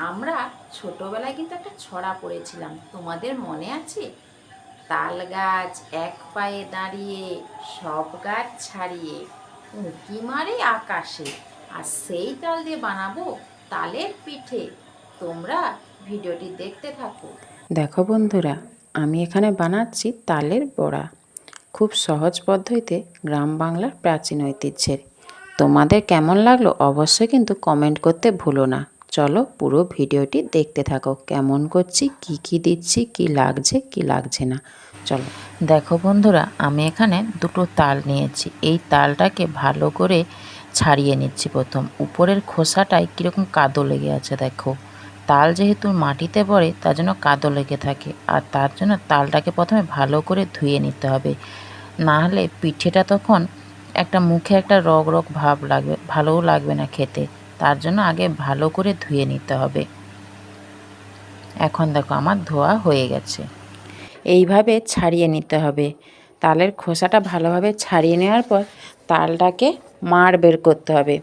আমরা ছোটবেলায় কিন্তু একটা ছড়া পড়েছিলাম, তোমাদের মনে আছে? তাল গাছ এক পায়ে দাঁড়িয়ে, সব গাছ ছাড়িয়ে, উঁকি মারে আকাশে, আর সেই তাল দিয়ে বানাবো তালের পিঠে। তোমরা ভিডিওটি দেখতে থাকো। দেখো বন্ধুরা, আমি এখানে বানাচ্ছি তালের বড়া। খুব সহজ পদ্ধতিতে গ্রাম বাংলার প্রাচীন ঐতিহ্যের। তোমাদের কেমন লাগলো অবশ্যই কিন্তু কমেন্ট করতে ভুলো না। চলো পুরো ভিডিওটি দেখতে থাকো, কেমন করছি, কি দিচ্ছি, কি লাগছে না। চলো দেখো বন্ধুরা, আমি এখানে দুটো তাল নিয়েছি। এই তালটাকে ভালো করে ছাড়িয়ে নিচ্ছি। প্রথম উপরের খোসাটায় কীরকম কাদো লেগে আছে দেখো। তাল যেহেতু মাটিতে পড়ে তার জন্য কাদো লেগে থাকে, আর তার জন্য তালটাকে প্রথমে ভালো করে ধুয়ে নিতে হবে। না হলে পিঠেটা তখন একটা মুখে একটা রগ রগ ভাব লাগবে, ভালোও লাগবে না খেতে। তার জন্য আগে ভালো করে ধুয়ে নিতে হবে। এখন দেখো আমার ধোয়া হয়ে গেছে। এইভাবে ছাড়িয়ে নিতে হবে। তালের খোসাটা ভালোভাবে ছাড়িয়ে নেওয়ার পর তালটাকে মাড় বের করতে হবে।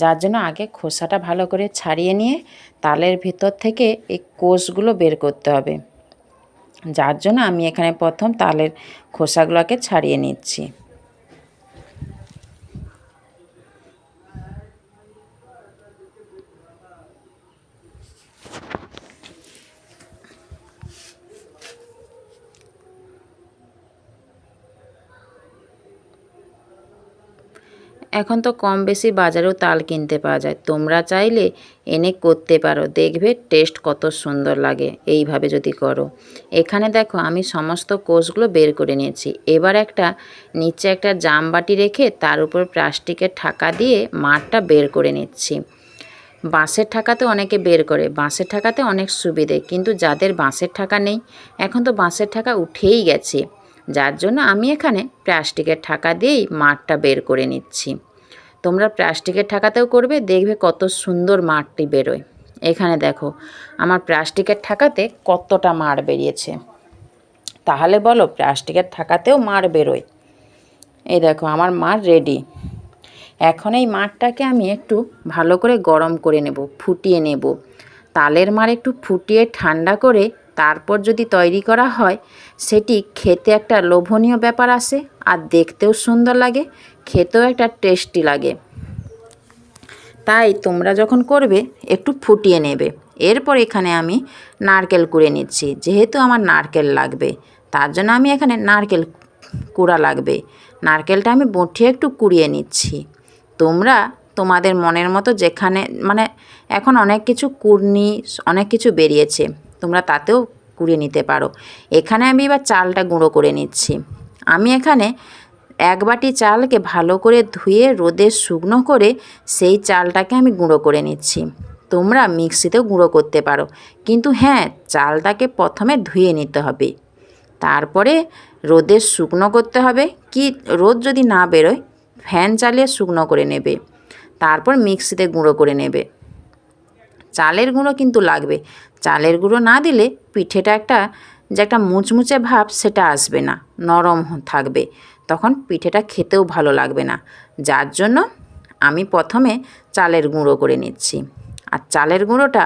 যার জন্য আগে খোসাটা ভালো করে ছাড়িয়ে নিয়ে তালের ভিতর থেকে এই কোষগুলো বের করতে হবে। যার জন্য আমি এখানে প্রথম তালের খোসাগুলোকে ছাড়িয়ে নিচ্ছি। এখন তো কম বেশি বাজারেও তাল কিনতে পাওয়া যায়, তোমরা চাইলে এনে করতে পারো, দেখবে টেস্ট কত সুন্দর লাগে এইভাবে যদি করো। এখানে দেখো আমি সমস্ত কোষগুলো বের করে নিয়েছি। এবার নিচে একটা জামবাটি রেখে তার উপর প্লাস্টিকের ঢাকা দিয়ে মাড়টা বের করে নিচ্ছি। বাঁশের ঢাকাতে অনেকে বের করে, বাঁশের ঢাকাতে অনেক সুবিধে, কিন্তু যাদের বাঁশের ঢাকা নেই, এখন তো বাঁশের ঢাকা উঠেই গেছে, যার জন্য আমি এখানে প্লাস্টিকের ঢাকা দিয়েই মাড়টা বের করে নিচ্ছি। তোমরা প্লাস্টিকের ঢাকাতেও করবে, দেখবে কত সুন্দর মাড়টি বেরোয়। এখানে দেখো আমার প্লাস্টিকের ঢাকাতে কতটা মাড় বেরিয়েছে। তাহলে বলো প্লাস্টিকের ঢাকাতেও মাড় বেরোয়? এই দেখো আমার মাড় রেডি। এখন এই মাড়টাকে আমি একটু ভালো করে গরম করে নেব, ফুটিয়ে নেব। তালের মাড় একটু ফুটিয়ে ঠান্ডা করে তারপর যদি তৈরি করা হয়, সেটি খেতে একটা লোভনীয় ব্যাপার আসে, আর দেখতেও সুন্দর লাগে, খেতেও একটা টেস্টি লাগে। তাই তোমরা যখন করবে একটু ফুটিয়ে নেবে। এরপর এখানে আমি নারকেল কুড়ে নিচ্ছি, যেহেতু আমার নারকেল লাগবে তার জন্য আমি এখানে নারকেল কুড়া লাগবে। নারকেলটা আমি বটিয়ে একটু কুড়িয়ে নিচ্ছি। তোমরা তোমাদের মনের মতো যেখানে এখন অনেক কিছু কুড়নি অনেক কিছু বেরিয়েছে, তোমরা তাতেও কুড়িয়ে নিতে পারো। এখানে আমি এবার চালটা গুঁড়ো করে নিচ্ছি। আমি এখানে এক বাটি চালকে ভালো করে ধুয়ে রোদে শুকনো করে সেই চালটাকে আমি গুঁড়ো করে নিচ্ছি। তোমরা মিক্সিতেও গুঁড়ো করতে পারো, কিন্তু হ্যাঁ, চালটাকে প্রথমে ধুয়ে নিতে হবে, তারপরে রোদে শুকনো করতে হবে। কি রোদ যদি না বেরোয়, ফ্যান চালিয়ে শুকনো করে নেবে, তারপর মিক্সিতে গুঁড়ো করে নেবে। চালের গুঁড়ো কিন্তু লাগবে, চালের গুঁড়ো না দিলে পিঠেটা একটা মুচমুচে ভাব সেটা আসবে না, নরম থাকবে, তখন পিঠেটা খেতেও ভালো লাগবে না। যার জন্য আমি প্রথমে চালের গুঁড়ো করে নিচ্ছি। আর চালের গুঁড়োটা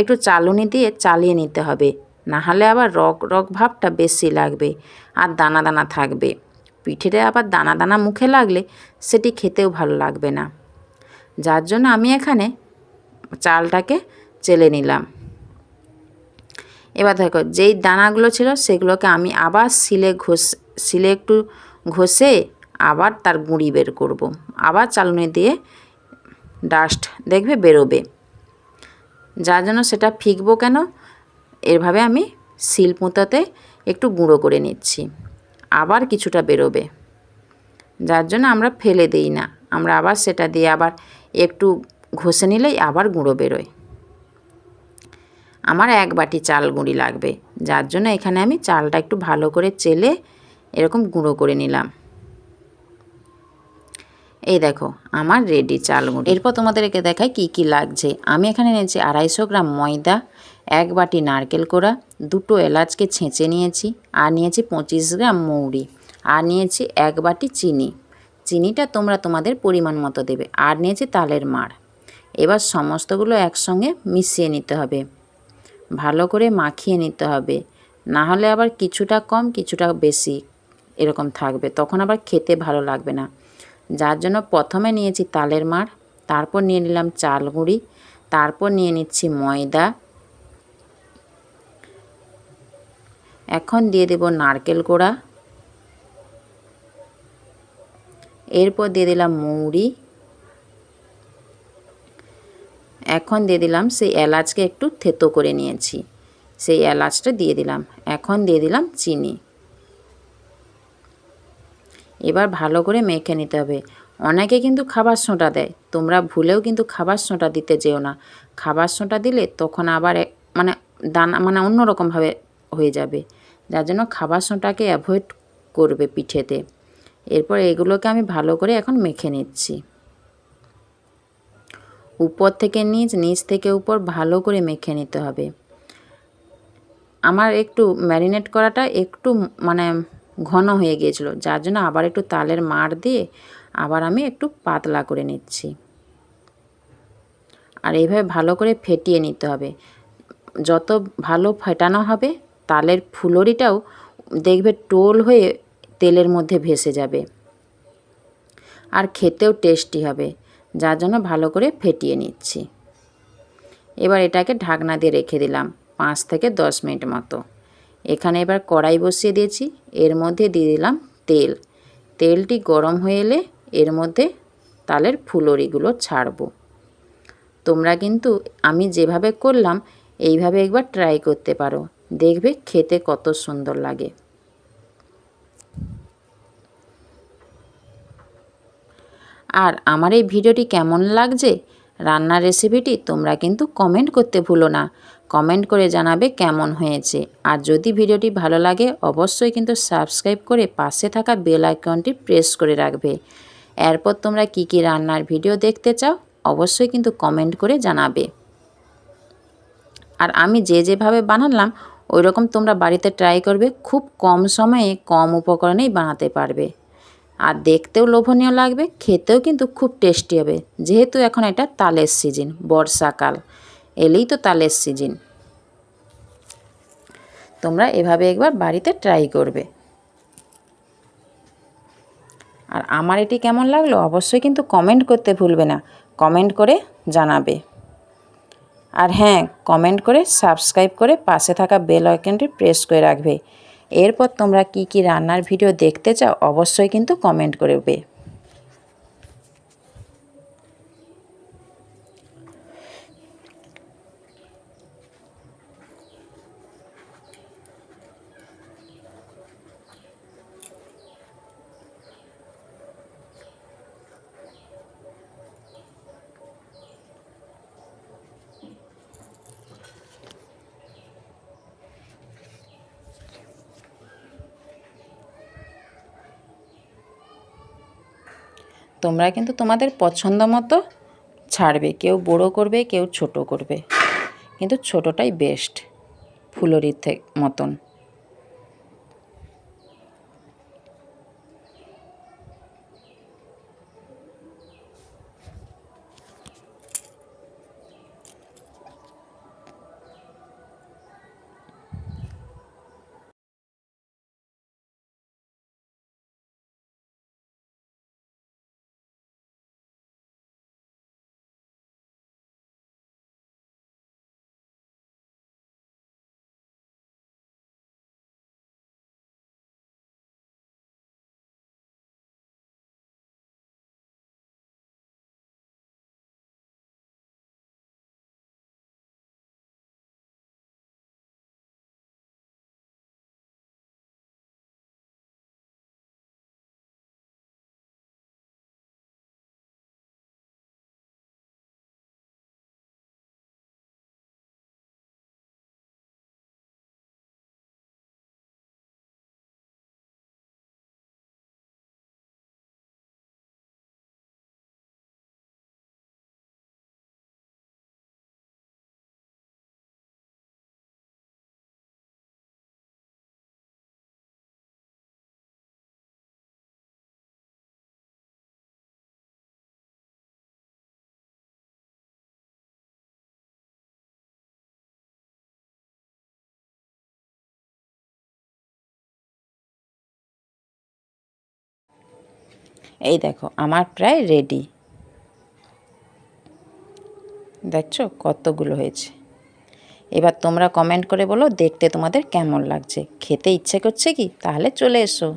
একটু চালুনি দিয়ে চালিয়ে নিতে হবে, না হলে আবার রগ রগ ভাবটা বেশি লাগবে আর দানা দানা থাকবে। পিঠেটা আবার দানা দানা মুখে লাগলে সেটি খেতেও ভালো লাগবে না। যার জন্য আমি এখানে চালটাকে চেলে নিলাম। এবার দেখো যেই দানাগুলো ছিল সেগুলোকে আমি আবার শিলে একটু ঘষে আবার তার গুঁড়ি বের করব। আবার চালুনি দিয়ে ডাস্ট দেখবে বেরোবে, যার জন্য সেটা ফিকবো কেন, এভাবে আমি শিলপুঁতোতে একটু গুঁড়ো করে নিচ্ছি। আবার কিছুটা বেরোবে, যার জন্য আমরা ফেলে দিই না, আমরা আবার সেটা দিয়ে আবার একটু ঘষে নিলেই আবার গুঁড়ো বেরোয়। আমার এক বাটি চাল গুঁড়ি লাগবে, যার জন্য এখানে আমি চালটা একটু ভালো করে চেলে এরকম গুঁড়ো করে নিলাম। এই দেখো আমার রেডি চাল গুঁড়ি। এরপর তোমাদেরকে দেখাই কি লাগছে। আমি এখানে নিয়েছি 250 গ্রাম ময়দা, এক বাটি নারকেল কোড়া, দুটো এলাচকে ছেঁচে নিয়েছি, আর নিয়েছি 25 গ্রাম মৌরি, আর নিয়েছি এক বাটি চিনি। চিনিটা তোমরা তোমাদের পরিমাণ মতো দেবে। আর নিয়েছি তালের মাড়। এবার সমস্তগুলো একসঙ্গে মিশিয়ে নিতে হবে, ভালো করে মাখিয়ে নিতে হবে, না হলে আবার কিছুটা কম কিছুটা বেশি এরকম থাকবে, তখন আবার খেতে ভালো লাগবে না। যার জন্য প্রথমে নিয়েছি তালের মাড়, তারপর নিয়ে নিলাম চাল গুঁড়ি, তারপর নিয়ে নিচ্ছি ময়দা, এখন দিয়ে দেব নারকেল কোড়া, এরপর দিয়ে দিলাম মৌরি, এখন দিয়ে দিলাম সেই এলাচকে একটু থেতো করে নিয়েছি, সেই এলাচটা দিয়ে দিলাম, এখন দিয়ে দিলাম চিনি। এবার ভালো করে মেখে নিতে হবে। অনেকে কিন্তু খাবার সোঁটা দেয়, তোমরা ভুলেও কিন্তু খাবার সোঁটা দিতে যেও না। খাবার সোঁটা দিলে তখন আবার মানে দানা মানে অন্যরকমভাবে হয়ে যাবে, যার জন্য খাবার সোঁটাকে অ্যাভয়েড করবে পিঠেতে। এরপর এগুলোকে আমি ভালো করে এখন মেখে নিচ্ছি, উপর থেকে নিচ, নিচ থেকে উপর ভালো করে মেখে নিতে হবে। আমার একটু ম্যারিনেট করাটা একটু মানে ঘন হয়ে গিয়েছিল, যার জন্য আবার একটু তালের মাড় দিয়ে আবার আমি একটু পাতলা করে নিচ্ছি। আর এইভাবে ভালো করে ফেটিয়ে নিতে হবে। যত ভালো ফেটানো হবে তালের ফুলুরিটাও দেখবে টোল হয়ে তেলের মধ্যে ভেসে যাবে, আর খেতেও টেস্টি হবে, যার জন্য ভালো করে ফেটিয়ে নিচ্ছি। এবার এটাকে ঢাকনা দিয়ে রেখে দিলাম 5 থেকে 10 মিনিট মতো। এখানে এবার কড়াই বসিয়ে দিয়েছি, এর মধ্যে দিয়ে দিলাম তেল। তেলটি গরম হয়ে এলে এর মধ্যে তালের ফুলুরিগুলো ছাড়বো। তোমরা কিন্তু আমি যেভাবে করলাম এইভাবে একবার ট্রাই করতে পারো, দেখবে খেতে কত সুন্দর লাগে। আর আমার এই ভিডিওটি কেমন লাগছে, রান্নার রেসিপিটি, তোমরা কিন্তু কমেন্ট করতে ভুলো না। কমেন্ট করে জানাবে কেমন হয়েছে। আর যদি ভিডিওটি ভালো লাগে অবশ্যই কিন্তু সাবস্ক্রাইব করে পাশে থাকা বেল আইকনটি প্রেস করে রাখবে। এরপর তোমরা কি কি রান্নার ভিডিও দেখতে চাও অবশ্যই কিন্তু কমেন্ট করে জানাবে। আর আমি যেভাবে বানালাম ওই রকম তোমরা বাড়িতে ট্রাই করবে, খুব কম সময়ে কম উপকরণেই বানাতে পারবে। আর দেখতেও লোভনীয় লাগবে, খেতেও কিন্তু খুব টেস্টি হবে, যেহেতু এখন এটা তালের সিজন, বর্ষাকাল এলেই তো তালের সিজন। তোমরা এভাবে একবার বাড়িতে ট্রাই করবে। আর আমার এটি কেমন লাগলো অবশ্যই কিন্তু কমেন্ট করতে ভুলবে না, কমেন্ট করে জানাবে। আর হ্যাঁ, কমেন্ট করে সাবস্ক্রাইব করে পাশে থাকা বেল আইকনটি প্রেস করে রাখবে। এরপর তোমরা কি কি রান্নার ভিডিও দেখতে চাও অবশ্যই কিন্তু কমেন্ট করবে। তোমরা কিন্তু তোমাদের পছন্দ মতো ছাড়বে, কেউ বড়ো করবে কেউ ছোট করবে, কিন্তু ছোটটাই বেস্ট ফুলুরির মতন। এই দেখো আমার প্রায় রেডি। দেখছো কতগুলো হয়েছে। এবার তোমরা কমেন্ট করে বলো দেখতে তোমাদের কেমন লাগছে। খেতে ইচ্ছে করছে কি? তাহলে চলে এসো।